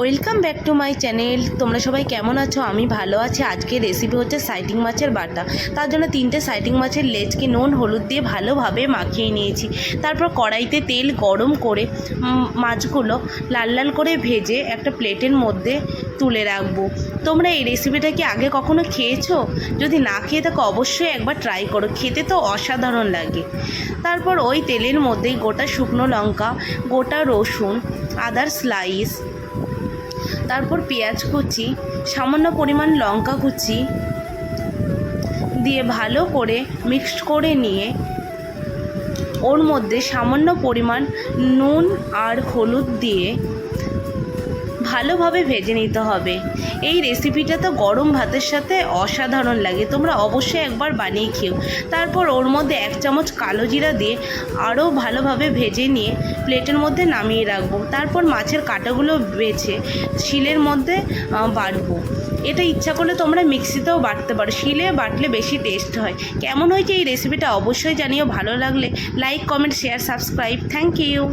Welcome back to my channel. তোমরা সবাই কেমন আছো? আমি ভালো আছি। আজকের রেসিপি হচ্ছে সাইটিং মাছের বাটা। তার জন্য 3টে সাইটিং মাছের লেজকে নুন হলুদ দিয়ে ভালোভাবে মাখিয়ে নিয়েছি। তারপর কড়াইতে তেল গরম করে মাছগুলো লাল লাল করে ভেজে একটা প্লেটের মধ্যে তুলে রাখবো। তোমরা এই রেসিপিটা কি আগে কখনো খেয়েছো? যদি না খেয়ে থাকো অবশ্যই একবার ট্রাই করো, খেতে তো অসাধারণ লাগে। তারপর ওই তেলের মধ্যেই গোটা শুকনো লঙ্কা, গোটা রসুন, আদার স্লাইস, তারপর পেঁয়াজ কুচি, সামান্য পরিমাণ লঙ্কা কুচি দিয়ে ভালো করে মিক্সড করে নিয়ে ওর মধ্যে সামান্য পরিমাণ নুন আর হলুদ দিয়ে ভালোভাবে ভেজে নিতে হবে। এই রেসিপিটা তো গরম ভাতের সাথে অসাধারণ লাগে, তোমরা অবশ্যই একবার বানিয়ে খেও। তারপর ওর মধ্যে 1 চামচ কালো জিরা দিয়ে আরও ভালোভাবে ভেজে নিয়ে প্লেটের মধ্যে নামিয়ে রাখবো। তারপর মাছের কাঁটাগুলো বেছে শিলের মধ্যে বাটবো। এটা ইচ্ছা করলে তোমরা মিক্সিতেও বাটতে পারো, শিলে বাটলে বেশি টেস্ট হয়। কেমন হয়েছে এই রেসিপিটা অবশ্যই জানিও। ভালো লাগলে like, comment, share, subscribe. Thank you.